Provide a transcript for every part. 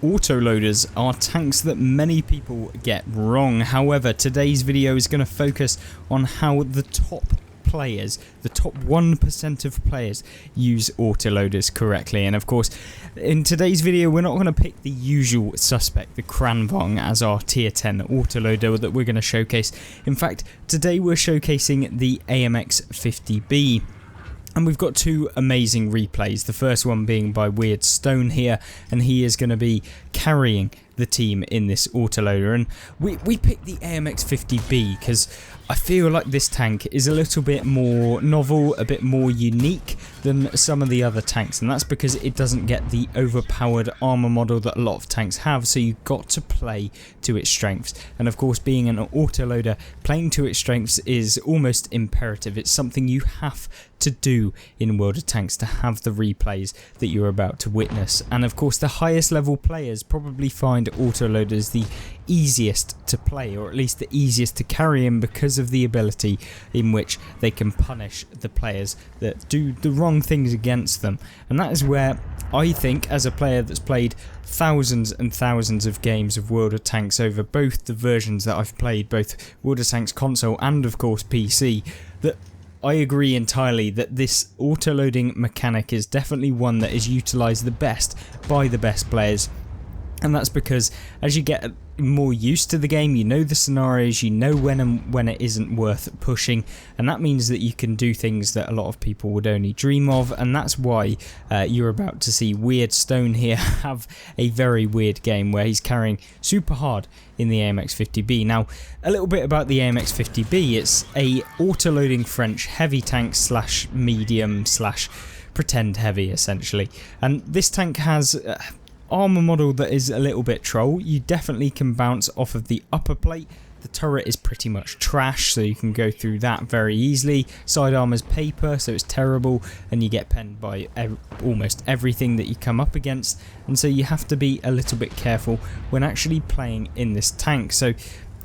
Autoloaders are tanks that many people get wrong. However, today's video is going to focus on how the top players, the top 1% of players, use autoloaders correctly. And of course, in today's video, we're not going to pick the usual suspect, the Kranvong, as our tier 10 autoloader that we're going to showcase. In fact, today we're showcasing the AMX50B. And we've got two amazing replays, the first one being by Weird Stone here, and he is going to be carrying the team in this autoloader. And we picked the AMX50B because I feel like this tank is a little bit more novel, a bit more unique than some of the other tanks, and that's because it doesn't get the overpowered armor model that a lot of tanks have, so you've got to play to its strengths. And of course, being an autoloader, playing to its strengths is almost imperative. It's something you have to do in World of Tanks to have the replays that you're about to witness. And of course, the highest level players probably find autoloaders the easiest to play, or at least the easiest to carry in, because of the ability in which they can punish the players that do the wrong things against them. And that is where I think, as a player that's played thousands and thousands of games of World of Tanks over both the versions that I've played, both World of Tanks console and of course PC, that I agree entirely that this autoloading mechanic is definitely one that is utilised the best by the best players. And that's because as you get more used to the game, you know the scenarios, you know when it isn't worth pushing, and that means that you can do things that a lot of people would only dream of. And that's why you're about to see Weird Stone here have a very weird game where he's carrying super hard in the AMX50B. Now, a little bit about the AMX50B. It's a autoloading French heavy tank slash medium slash pretend heavy essentially, and this tank has armor model that is a little bit troll. You definitely can bounce off of the upper plate. The turret is pretty much trash, so you can go through that very easily. Side armor's paper, so it's terrible, and you get penned by almost everything that you come up against, and so you have to be a little bit careful when actually playing in this tank. So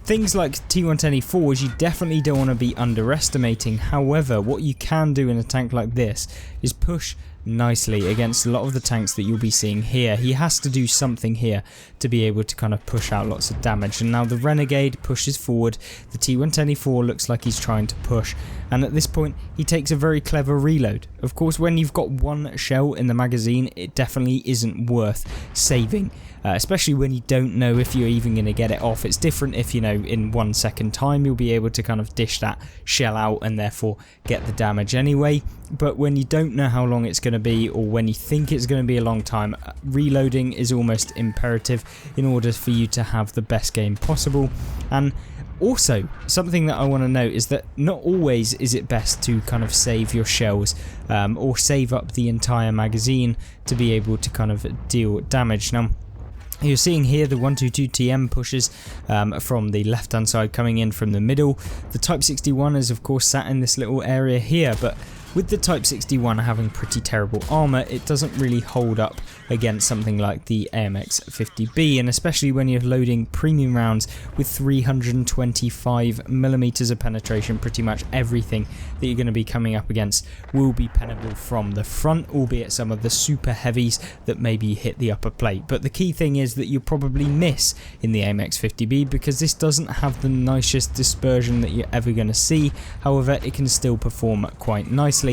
things like T110E4s you definitely don't want to be underestimating. However, what you can do in a tank like this is push nicely against a lot of the tanks that you'll be seeing here. He has to do something here to be able to kind of push out lots of damage. And now the Renegade pushes forward, the T110E4 looks like he's trying to push, and at this point he takes a very clever reload. Of course, when you've got one shell in the magazine, it definitely isn't worth saving, especially when you don't know if you're even going to get it off. It's different if, you know, in 1 second time you'll be able to kind of dish that shell out and therefore get the damage anyway. But when you don't know how long it's going to be, or when you think it's going to be a long time, reloading is almost imperative in order for you to have the best game possible. And also, something that I want to note is that not always is it best to kind of save your shells or save up the entire magazine to be able to kind of deal damage. Now, you're seeing here the 122TM pushes from the left hand side coming in from the middle. The Type 61 is of course sat in this little area here, but with the Type 61 having pretty terrible armor, it doesn't really hold up against something like the AMX50B, and especially when you're loading premium rounds with 325mm of penetration. Pretty much everything that you're going to be coming up against will be pennable from the front, albeit some of the super heavies that maybe hit the upper plate. But the key thing is that you'll probably miss in the AMX50B because this doesn't have the nicest dispersion that you're ever going to see. However, it can still perform quite nicely,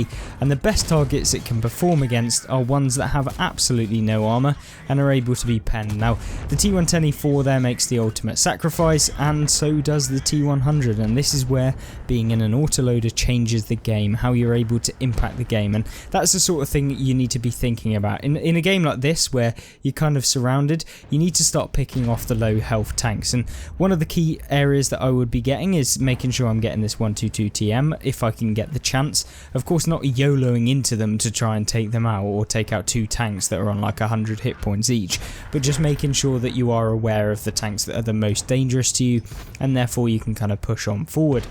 and the best targets it can perform against are ones that have absolutely no armor and are able to be penned. Now, the T110E4 there makes the ultimate sacrifice, and so does the T100, and this is where being in an autoloader changes the game, how you're able to impact the game. And that's the sort of thing that you need to be thinking about in a game like this where you're kind of surrounded. You need to start picking off the low health tanks, and one of the key areas that I would be getting is making sure I'm getting this 122TM if I can get the chance. Of course, not YOLOing into them to try and take them out, or take out two tanks that are on like 100 hit points each, but just making sure that you are aware of the tanks that are the most dangerous to you, and therefore you can kind of push on forward.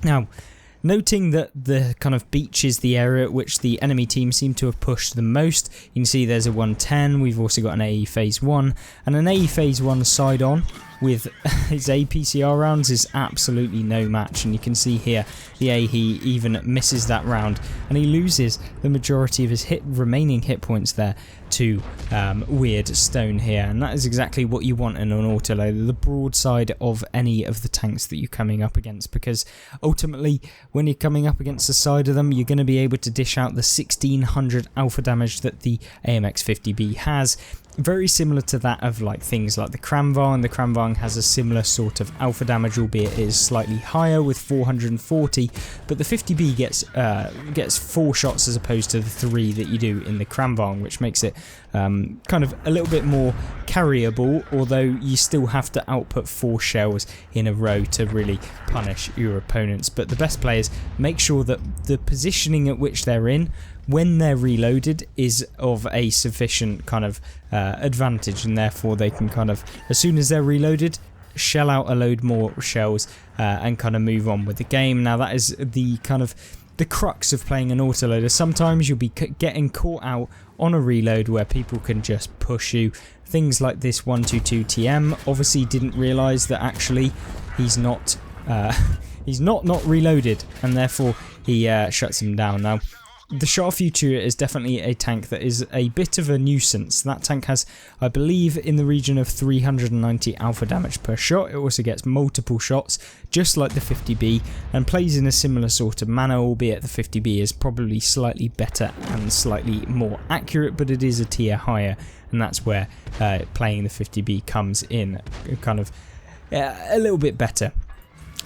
Now, noting that the kind of beach is the area at which the enemy team seem to have pushed the most, you can see there's a 110, we've also got an AE phase 1, and an AE phase 1 side on with his APCR rounds is absolutely no match, and you can see here the AE even misses that round and he loses the majority of his remaining hit points there. to weird stone here, and that is exactly what you want in an autoloader, the broadside of any of the tanks that you're coming up against, because ultimately when you're coming up against the side of them, you're going to be able to dish out the 1600 alpha damage that the AMX-50B has. Very similar to that of like things like the Kramwagen. The Kramwagen has a similar sort of alpha damage, albeit it is slightly higher with 440, but the 50B gets 4 shots as opposed to the 3 that you do in the Kramwagen, which makes it kind of a little bit more carryable, although you still have to output 4 shells in a row to really punish your opponents. But the best players make sure that the positioning at which they're in when they're reloaded is of a sufficient kind of advantage, and therefore they can kind of, as soon as they're reloaded, shell out a load more shells and kind of move on with the game. Now that is the kind of the crux of playing an autoloader. Sometimes you'll be getting caught out on a reload where people can just push you. Things like this 122 TM obviously didn't realise that actually he's not reloaded, and therefore he shuts him down. Now the Shot Future is definitely a tank that is a bit of a nuisance. That tank has, I believe, in the region of 390 alpha damage per shot. It also gets multiple shots, just like the 50B, and plays in a similar sort of manner, albeit the 50B is probably slightly better and slightly more accurate, but it is a tier higher, and that's where playing the 50B comes in kind of a little bit better.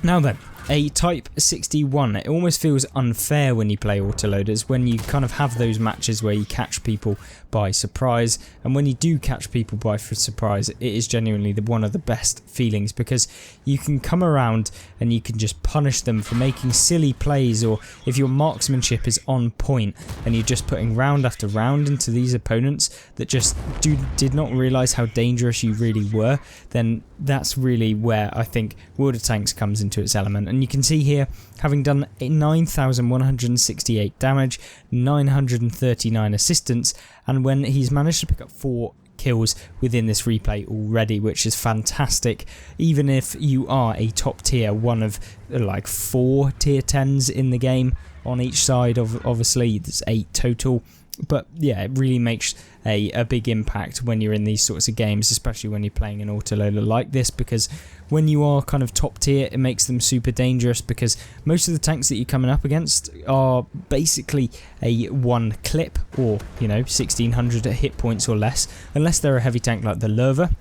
Now then, a Type 61. It almost feels unfair when you play autoloaders, when you kind of have those matches where you catch people by surprise, and when you do catch people by surprise, it is genuinely one of the best feelings, because you can come around and you can just punish them for making silly plays, or if your marksmanship is on point and you're just putting round after round into these opponents that just did not realise how dangerous you really were, then that's really where I think World of Tanks comes into its element. And you can see here, having done 9,168 damage, 939 assistance, and when he's managed to pick up 4 kills within this replay already, which is fantastic. Even if you are a top tier, one of like 4 tier 10s in the game on each side, obviously there's 8 total. But yeah, it really makes a big impact when you're in these sorts of games, especially when you're playing an autoloader like this, because when you are kind of top tier, it makes them super dangerous, because most of the tanks that you're coming up against are basically a 1 clip, or 1600 hit points or less, unless they're a heavy tank like the Löwe.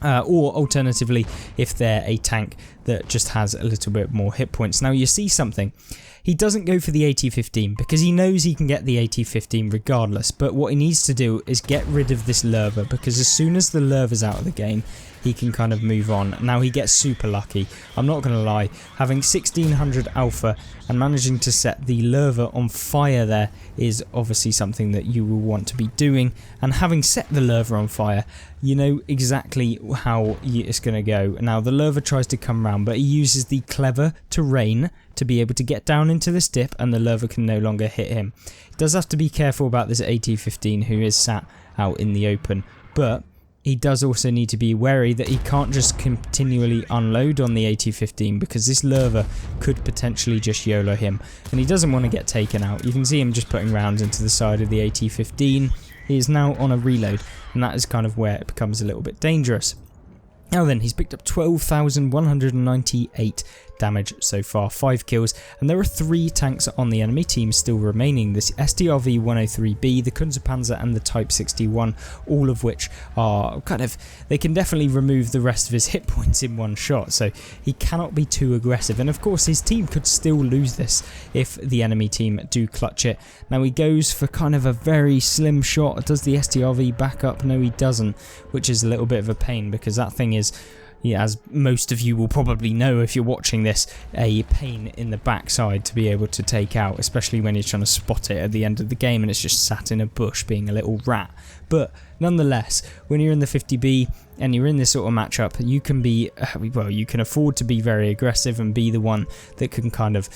Or alternatively, if they're a tank that just has a little bit more hit points. Now you see something. He doesn't go for the AT-15 because he knows he can get the AT-15 regardless, but what he needs to do is get rid of this Löwe, because as soon as the Löwe's out of the game, he can kind of move on. Now he gets super lucky, I'm not going to lie. Having 1600 alpha and managing to set the Löwe on fire there is obviously something that you will want to be doing, and having set the Löwe on fire, you know exactly how it's going to go. Now the Löwe tries to come round, but he uses the clever terrain to be able to get down into this dip, and the Löwe can no longer hit him. He does have to be careful about this AT-15 who is sat out in the open, but he does also need to be wary that he can't just continually unload on the AT-15, because this Löwe could potentially just YOLO him, and he doesn't want to get taken out. You can see him just putting rounds into the side of the AT-15. He is now on a reload, and that is kind of where it becomes a little bit dangerous. Now then, he's picked up 12,198 damage so far, 5 kills, and there are 3 tanks on the enemy team still remaining. This STRV-103B, the Kunstpanzer and the Type 61, all of which are kind of, they can definitely remove the rest of his hit points in one shot, so he cannot be too aggressive, and of course his team could still lose this if the enemy team do clutch it. Now he goes for kind of a very slim shot. Does the STRV back up? No, he doesn't, which is a little bit of a pain, because that thing is, yeah, as most of you will probably know if you're watching this, a pain in the backside to be able to take out, especially when you're trying to spot it at the end of the game and it's just sat in a bush being a little rat. But nonetheless, when you're in the 50B and you're in this sort of matchup, you can be, well, you can afford to be very aggressive and be the one that can kind of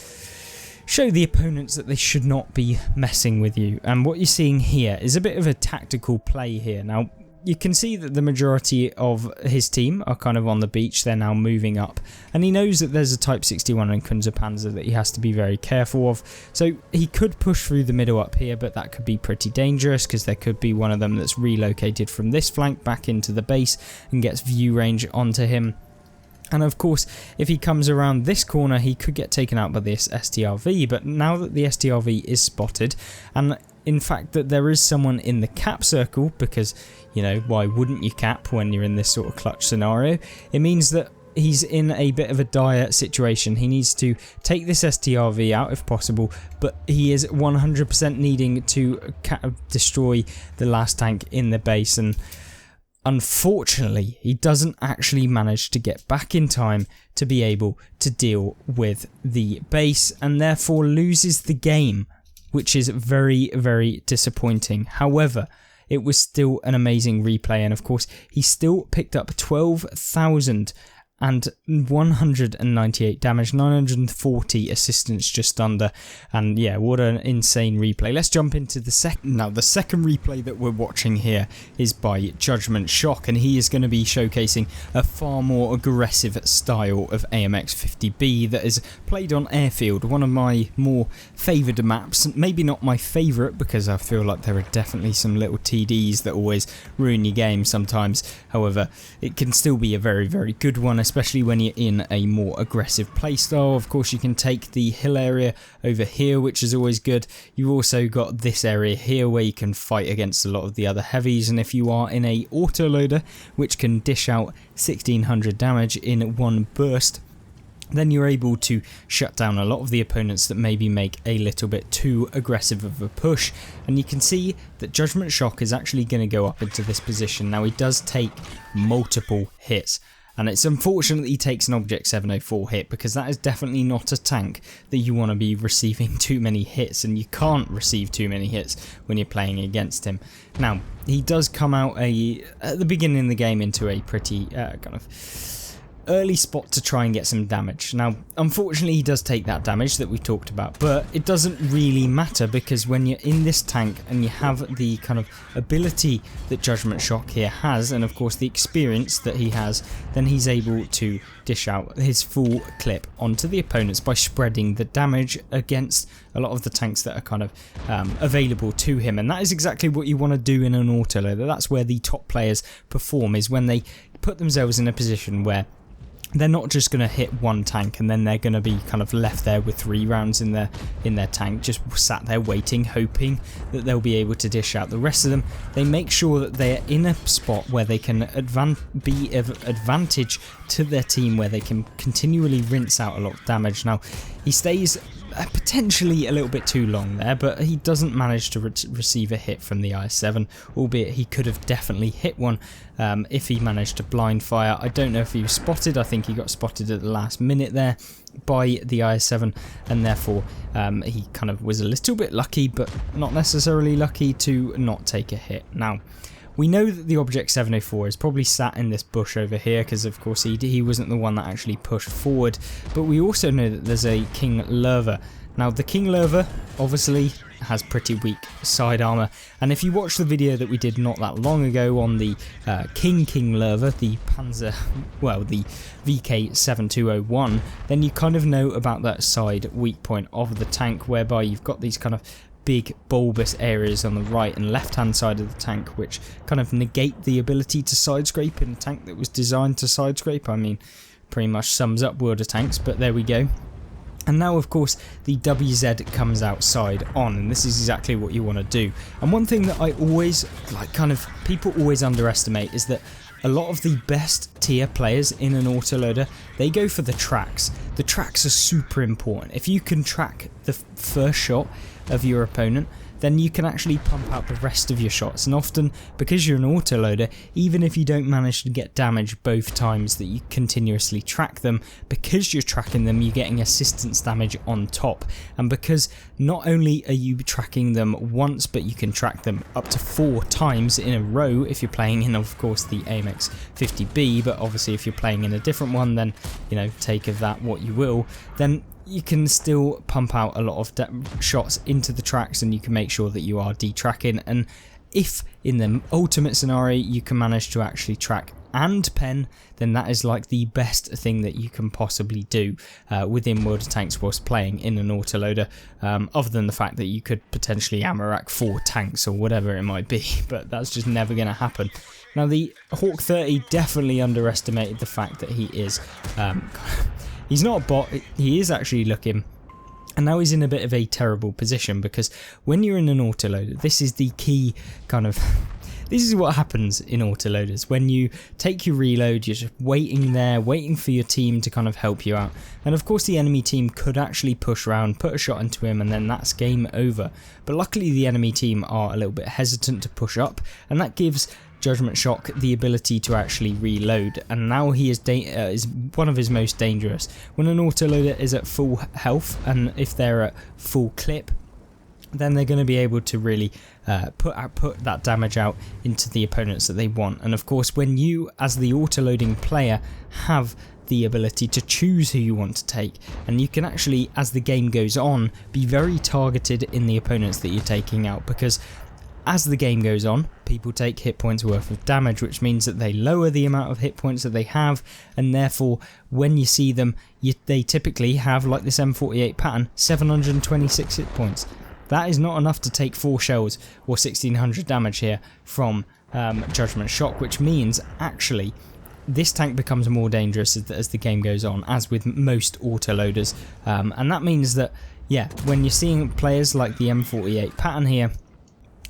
show the opponents that they should not be messing with you. And what you're seeing here is a bit of a tactical play here. Now, you can see that the majority of his team are kind of on the beach. They're now moving up, and he knows that there's a Type 61 and Kunze-Panzer that he has to be very careful of. So he could push through the middle up here, but that could be pretty dangerous because there could be one of them that's relocated from this flank back into the base and gets view range onto him. And of course, if he comes around this corner, he could get taken out by this STRV, but now that the STRV is spotted, and in fact that there is someone in the cap circle, because, you know, why wouldn't you cap when you're in this sort of clutch scenario, it means that he's in a bit of a dire situation. He needs to take this STRV out if possible, but he is 100% needing to destroy the last tank in the base, and unfortunately, he doesn't actually manage to get back in time to be able to deal with the base, and therefore loses the game, which is very, very disappointing. However, it was still an amazing replay, and of course, he still picked up 12,198 damage, 940 assistance just under, and yeah, what an insane replay. Let's jump into the second. Now, the second replay that we're watching here is by Judgment Shock, and he is going to be showcasing a far more aggressive style of AMX 50B that is played on Airfield, one of my more favoured maps. Maybe not my favourite, because I feel like there are definitely some little TDs that always ruin your game sometimes. However, it can still be a very, very good one, especially when you're in a more aggressive playstyle. Of course, you can take the hill area over here, which is always good. You've also got this area here where you can fight against a lot of the other heavies, and if you are in a autoloader, which can dish out 1600 damage in one burst, then you're able to shut down a lot of the opponents that maybe make a little bit too aggressive of a push. And you can see that Judgment Shock is actually going to go up into this position. Now, he does take multiple hits, and it's unfortunate he takes an Object 704 hit, because that is definitely not a tank that you want to be receiving too many hits, and you can't receive too many hits when you're playing against him. Now, he does come out at the beginning of the game into a pretty kind of early spot to try and get some damage. Now, unfortunately, he does take that damage that we talked about, but it doesn't really matter, because when you're in this tank and you have the kind of ability that Judgment Shock here has, and of course the experience that he has, then he's able to dish out his full clip onto the opponents by spreading the damage against a lot of the tanks that are kind of available to him. And that is exactly what you want to do in an autoloader. That's where the top players perform, is when they put themselves in a position where they're not just going to hit one tank and then they're going to be kind of left there with 3 rounds in their tank, just sat there waiting, hoping that they'll be able to dish out the rest of them. They make sure that they're in a spot where they can be of advantage to their team, where they can continually rinse out a lot of damage. Now, he stays potentially a little bit too long there, but he doesn't manage to receive a hit from the IS-7, albeit he could have definitely hit one if he managed to blind fire. I don't know if he was spotted. I think he got spotted at the last minute there by the IS-7, and therefore he kind of was a little bit lucky, but not necessarily lucky to not take a hit. Now, we know that the Object 704 is probably sat in this bush over here, because of course he wasn't the one that actually pushed forward, but we also know that there's a King Lerva. Now, the King Lerva obviously has pretty weak side armor, and if you watch the video that we did not that long ago on the King Lerva, the Panzer, well, the VK7201, then you kind of know about that side weak point of the tank, whereby you've got these kind of big bulbous areas on the right and left hand side of the tank, which kind of negate the ability to side scrape in a tank that was designed to side scrape. I mean, pretty much sums up World of Tanks, but there we go. And now, of course, the WZ comes outside on, and this is exactly what you want to do. And one thing that I always, people always underestimate is that a lot of the best tier players in an autoloader, they go for the tracks. The tracks are super important. If you can track the first shot of your opponent, then you can actually pump out the rest of your shots. And often, because you're an autoloader, even if you don't manage to get damage both times that you continuously track them, because you're tracking them, you're getting assistance damage on top. And because not only are you tracking them once, but you can track them up to 4 times in a row if you're playing in, of course, the AMX 50B, but obviously if you're playing in a different one, then, you know, take of that what you will, then you can still pump out a lot of shots into the tracks, and you can make sure that you are detracking. And if in the ultimate scenario you can manage to actually track and pen, then that is like the best thing that you can possibly do within World of Tanks whilst playing in an autoloader, other than the fact that you could potentially ammo rack 4 tanks or whatever it might be, but that's just never going to happen. Now the Hawk 30 definitely underestimated the fact that he is, he's not a bot, he is actually looking. And now he's in a bit of a terrible position, because when you're in an autoloader, this is the key kind of... This is what happens in autoloaders. When you take your reload, you're just waiting there, waiting for your team to kind of help you out. And of course the enemy team could actually push around, put a shot into him, and then that's game over. But luckily the enemy team are a little bit hesitant to push up, and that gives Judgment Shock the ability to actually reload, and now he is one of his most dangerous. When an autoloader is at full health, and if they're at full clip, then they're going to be able to really put that damage out into the opponents that they want. And of course, when you as the autoloading player have the ability to choose who you want to take, and you can actually, as the game goes on, be very targeted in the opponents that you're taking out, because as the game goes on, people take hit points worth of damage, which means that they lower the amount of hit points that they have, and therefore when you see them, they typically have, like this M48 pattern, 726 hit points. That is not enough to take 4 shells or 1600 damage here from Judgment Shock, which means actually this tank becomes more dangerous as the game goes on, as with most autoloaders. And that means that, yeah, when you're seeing players like the M48 pattern here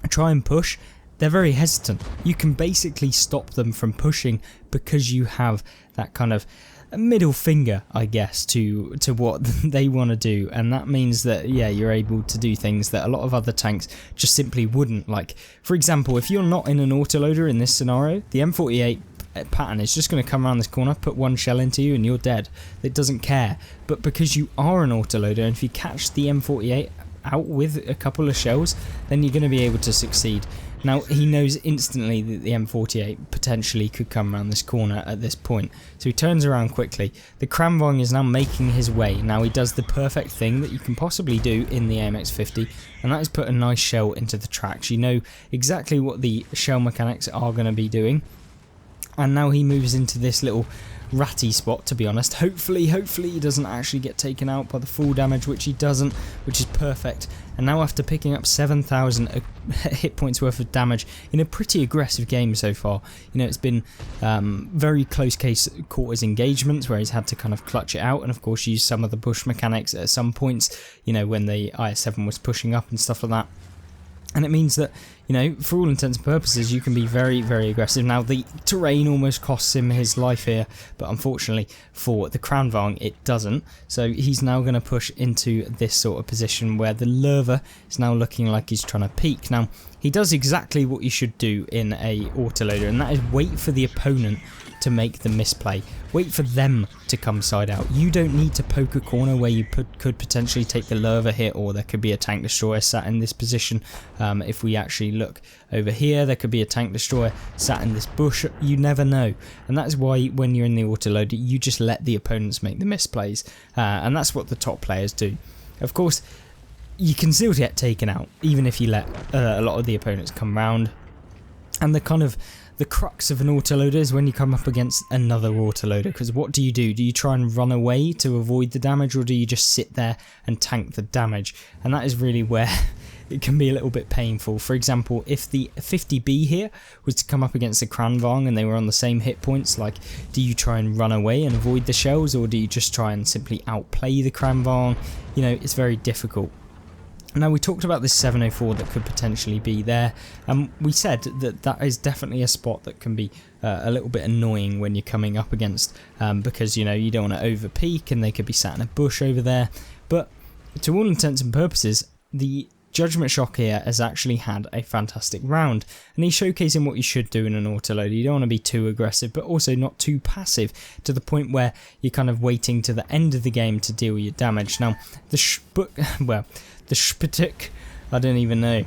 try and push, they're very hesitant. You can basically stop them from pushing because you have that kind of middle finger, I guess, to what they want to do, and that means that, yeah, you're able to do things that a lot of other tanks just simply wouldn't. Like, for example, if you're not in an autoloader in this scenario, the M48 pattern is just going to come around this corner, put 1 shell into you, and you're dead. It doesn't care. But because you are an autoloader, and if you catch the M48 out with a couple of shells, then you're going to be able to succeed. Now, he knows instantly that the M48 potentially could come around this corner at this point, so he turns around quickly. The Kramvong is now making his way. Now, he does the perfect thing that you can possibly do in the AMX-50, and that is put a nice shell into the tracks. You know exactly what the shell mechanics are going to be doing, and now he moves into this little ratty spot, to be honest. Hopefully he doesn't actually get taken out by the full damage, which he doesn't, which is perfect. And now after picking up 7,000 hit points worth of damage in a pretty aggressive game so far, you know, it's been very close quarters engagements where he's had to kind of clutch it out, and of course use some of the push mechanics at some points, you know, when the IS-7 was pushing up and stuff like that. And it means that, you know, for all intents and purposes, you can be very, very aggressive. Now, the terrain almost costs him his life here, but unfortunately for the Kranvang, it doesn't. So he's now going to push into this sort of position where the Lurva is now looking like he's trying to peek. Now, he does exactly what you should do in a autoloader, and that is wait for the opponent to make the misplay. Wait for them to come side out. You don't need to poke a corner where you could potentially take the Lurva hit, or there could be a tank destroyer sat in this position. If we actually look over here, there could be a tank destroyer sat in this bush. You never know, and that's why when you're in the autoloader, you just let the opponents make the misplays, and that's what the top players do. Of course, you can still get taken out even if you let a lot of the opponents come round, and the crux of an autoloader is when you come up against another autoloader, because what do? Do you try and run away to avoid the damage, or do you just sit there and tank the damage? And that is really where it can be a little bit painful. For example, if the 50B here was to come up against the Kranvang and they were on the same hit points, like, do you try and run away and avoid the shells, or do you just try and simply outplay the Kranvang? You know, it's very difficult. Now, we talked about this 704 that could potentially be there, and we said that that is definitely a spot that can be a little bit annoying when you're coming up against, because, you know, you don't want to over peak and they could be sat in a bush over there. But to all intents and purposes, the Judgment Shock here has actually had a fantastic round, and he's showcasing what you should do in an autoloader. You don't want to be too aggressive, but also not too passive, to the point where you're kind of waiting to the end of the game to deal your damage. Now, the Shpituk, I don't even know.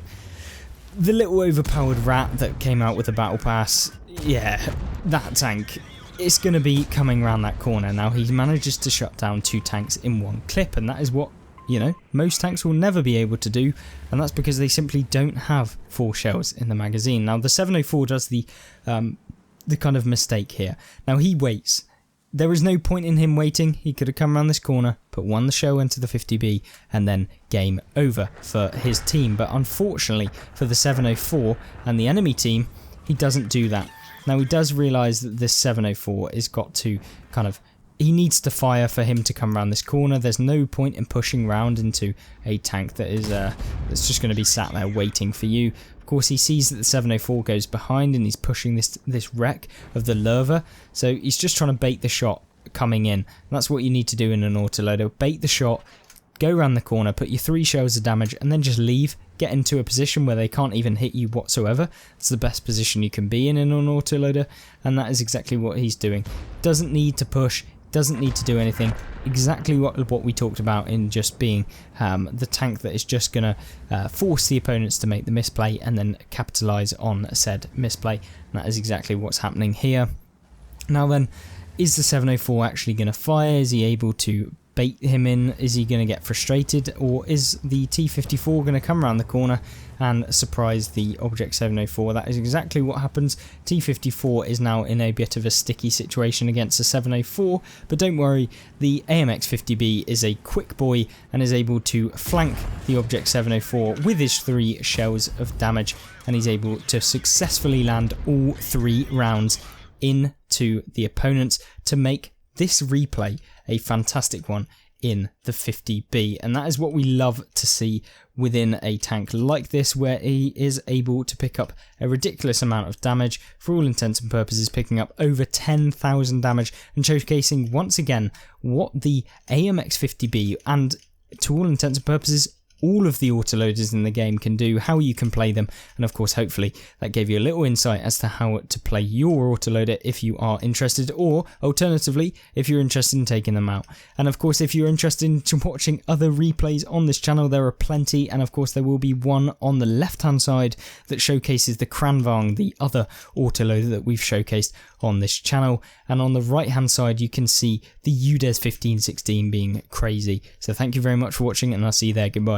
The little overpowered rat that came out with the battle pass, yeah, that tank, it's going to be coming around that corner. Now, he manages to shut down 2 tanks in one clip, and that is what you know, most tanks will never be able to do, and that's because they simply don't have 4 shells in the magazine. Now the 704 does the kind of mistake here. Now he waits. There is no point in him waiting. He could have come around this corner, put one shell into the 50B, and then game over for his team. But unfortunately for the 704 and the enemy team, he doesn't do that. Now he does realise that this 704 is got to kind of, he needs to fire for him to come around this corner. There's no point in pushing round into a tank that is that's just going to be sat there waiting for you. Of course, he sees that the 704 goes behind and he's pushing this wreck of the Lurver, so he's just trying to bait the shot coming in. And that's what you need to do in an autoloader. Bait the shot, go around the corner, put your 3 shells of damage, and then just leave. Get into a position where they can't even hit you whatsoever. It's the best position you can be in an autoloader, and that is exactly what he's doing. Doesn't need to push, doesn't need to do anything. Exactly what we talked about in just being the tank that is just going to force the opponents to make the misplay and then capitalise on said misplay. And that is exactly what's happening here. Now then, is the 704 actually going to fire? Is he able to bait him in? Is he going to get frustrated? Or is the T54 going to come around the corner and surprise the Object 704? That is exactly what happens. T54 is now in a bit of a sticky situation against the 704, but don't worry, the AMX 50B is a quick boy and is able to flank the Object 704 with his 3 shells of damage, and he's able to successfully land all 3 rounds into the opponents to make this replay a fantastic one in the 50B. And that is what we love to see within a tank like this, where he is able to pick up a ridiculous amount of damage, for all intents and purposes picking up over 10,000 damage, and showcasing once again what the AMX 50B and, to all intents and purposes, all of the autoloaders in the game can do, how you can play them, and of course hopefully that gave you a little insight as to how to play your autoloader if you are interested, or alternatively if you're interested in taking them out. And of course if you're interested in watching other replays on this channel, there are plenty, and of course there will be one on the left hand side that showcases the Kranvang, the other autoloader that we've showcased on this channel, and on the right hand side you can see the UDES 1516 being crazy. So thank you very much for watching, and I'll see you there. Goodbye.